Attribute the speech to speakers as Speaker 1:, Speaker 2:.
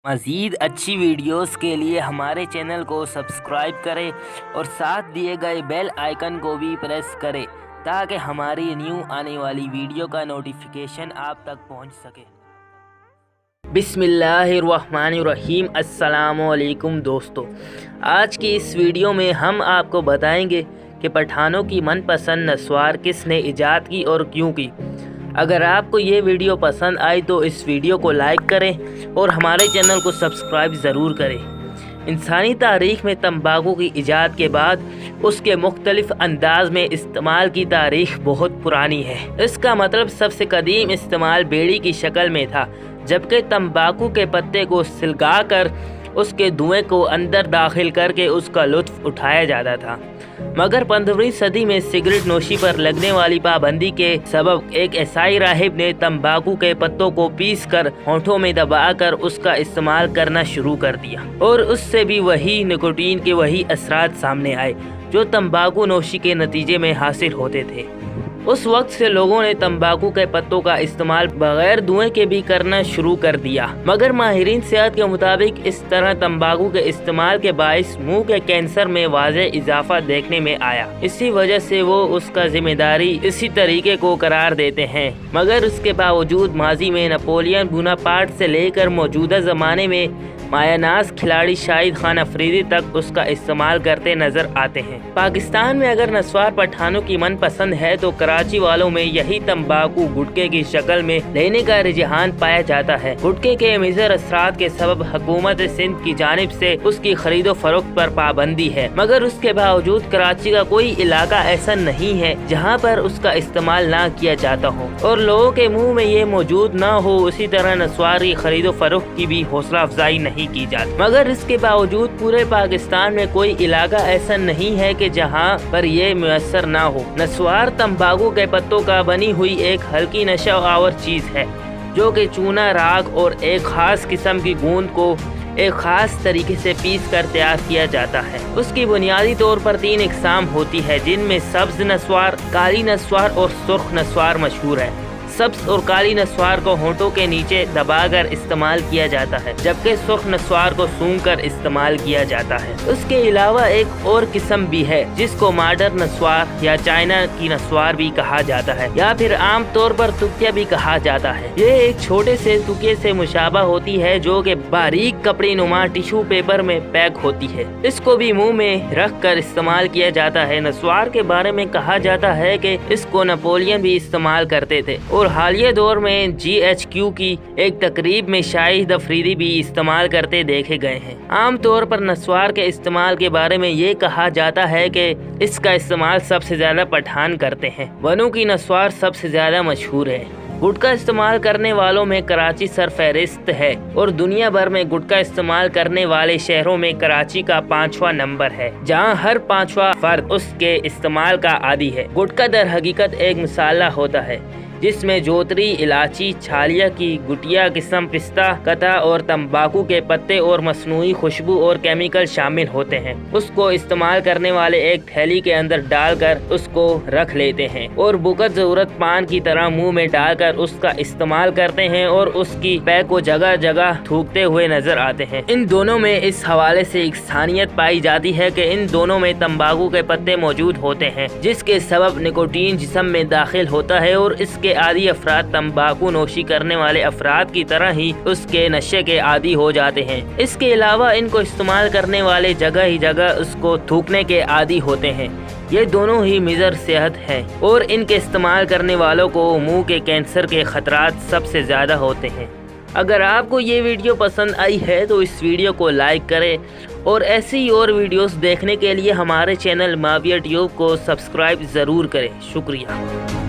Speaker 1: मज़ीद अच्छी वीडियोस के लिए हमारे चैनल को सब्सक्राइब करें और साथ दिए गए बेल आइकन को भी प्रेस करें ताकि हमारी न्यू आने वाली वीडियो का नोटिफिकेशन आप तक पहुंच सके। बिस्मिल्लाहिर्रहमानिर्रहीम। अस्सलामुअलैकुम दोस्तों, आज की इस वीडियो में हम आपको बताएंगे कि पठानों की मनपसंद नस्वार किसने ईजाद की और क्यों की। अगर आपको ये वीडियो पसंद आई तो इस वीडियो को लाइक करें और हमारे चैनल को सब्सक्राइब ज़रूर करें। इंसानी तारीख़ में तंबाकू की ईजाद के बाद उसके मुख्तलिफ अंदाज में इस्तेमाल की तारीख़ बहुत पुरानी है। इसका मतलब सबसे कदीम इस्तेमाल बेड़ी की शक्ल में था, जबकि तंबाकू के पत्ते को सिलगा कर उसके धुएं को अंदर दाखिल करके उसका लुत्फ़ उठाया जाता था। मगर 15वीं सदी में सिगरेट नोशी पर लगने वाली पाबंदी के सबब एक ईसाई राहिब ने तंबाकू के पत्तों को पीस कर होंठों में दबाकर उसका इस्तेमाल करना शुरू कर दिया और उससे भी वही निकोटीन के वही असरात सामने आए जो तंबाकू नोशी के नतीजे में हासिल होते थे। उस वक्त से लोगों ने तंबाकू के पत्तों का इस्तेमाल बगैर धुएं के भी करना शुरू कर दिया। मगर माहिरीन सेहत के मुताबिक इस तरह तंबाकू के इस्तेमाल के बाइस मुंह के कैंसर में वाज़े इजाफा देखने में आया। इसी वजह से वो उसका जिम्मेदारी इसी तरीके को करार देते हैं। मगर उसके बावजूद माजी में नपोलियन बोनापार्ट से लेकर मौजूदा ज़माने में मायानाज खिलाड़ी शाहिद खान अफरीदी तक उसका इस्तेमाल करते नजर आते हैं। पाकिस्तान में अगर नस्वार पठानों की मनपसंद है तो कराची वालों में यही तंबाकू गुटके की शक्ल में लेने का रुझान पाया जाता है। गुटके के मुज़र असरात के सबब हुकूमत सिंध की जानिब से उसकी खरीदो फरोख्त पर पाबंदी है, मगर उसके बावजूद कराची का कोई इलाका ऐसा नहीं है जहाँ पर उसका इस्तेमाल ना किया जाता हो और लोगों के मुँह में ये मौजूद न हो। उसी तरह नस्वार की खरीदो फरोख्त की भी हौसला अफजाई नहीं की जाती, मगर इसके बावजूद पूरे पाकिस्तान में कोई इलाका ऐसा नहीं है कि जहां पर ये मुयस्सर ना हो। नस्वार तंबाकू के पत्तों का बनी हुई एक हल्की नशा आवर चीज है जो कि चूना, राख और एक खास किस्म की गूंद को एक खास तरीके से पीस कर तैयार किया जाता है। उसकी बुनियादी तौर पर 3 इकसाम होती है, जिनमें सब्ज नस्वार, काली नस्वार और सुर्ख नस्वार मशहूर है। सब्ज और काली नस्वार को होंठों के नीचे दबाकर इस्तेमाल किया जाता है, जबकि सुर्ख नस्वार को सूंघ कर इस्तेमाल किया जाता है। उसके अलावा एक और किस्म भी है जिसको मॉडर्न नस्वार या चाइना की नस्वार भी कहा जाता है, या फिर आम तौर पर तुकिया भी कहा जाता है। ये एक छोटे से तुकिये से मुशाबा होती है जो कि बारीक कपड़े नुमा टिश्यू पेपर में पैक होती है। इसको भी मुंह में रख कर इस्तेमाल किया जाता है। नस्वार के बारे में कहा जाता है कि इसको नेपोलियन भी इस्तेमाल करते थे और हालिया दौर में GHQ की एक तकरीब में शाहिद अफरीदी भी इस्तेमाल करते देखे गए हैं। आम तौर पर नस्वार के इस्तेमाल के बारे में ये कहा जाता है कि इसका इस्तेमाल सबसे ज्यादा पठान करते हैं। वनों की नस्वार सबसे ज्यादा मशहूर है। गुटखा इस्तेमाल करने वालों में कराची सरफहरिस्त है और दुनिया भर में गुटखा इस्तेमाल करने वाले शहरों में कराची का 5वां नंबर है, जहां हर 5वां फर्द उसके इस्तेमाल का आदी है। गुटखा दर हकीकत एक मसाला होता है जिसमें जोतरी, इलायची, छालिया की गुटिया किस्म, पिस्ता, कता और तंबाकू के पत्ते और मसनूई खुशबू और केमिकल शामिल होते हैं। उसको इस्तेमाल करने वाले एक थैली के अंदर डालकर उसको रख लेते हैं और बुकत जरूरत पान की तरह मुंह में डालकर उसका इस्तेमाल करते हैं और उसकी पैक को जगह जगह थूकते हुए नजर आते हैं। इन दोनों में इस हवाले से एक सानियत पाई जाती है कि इन दोनों में तंबाकू के पत्ते मौजूद होते हैं, जिसके सबब निकोटीन जिस्म में दाखिल होता है और इसके आदी अफराद तंबाकू नोशी करने वाले अफराद की तरह ही उसके नशे के आदी हो जाते हैं। इसके अलावा इनको इस्तेमाल करने वाले जगह ही जगह उसको थूकने के आदी होते हैं। ये दोनों ही मुज़र सेहत है और इनके इस्तेमाल करने वालों को मुंह के कैंसर के खतरात सबसे ज्यादा होते हैं। अगर आपको ये वीडियो पसंद आई है तो इस वीडियो को लाइक करें और ऐसी ही और वीडियोस देखने के लिए हमारे चैनल माविया ट्यूब को सब्सक्राइब ज़रूर करें। शुक्रिया।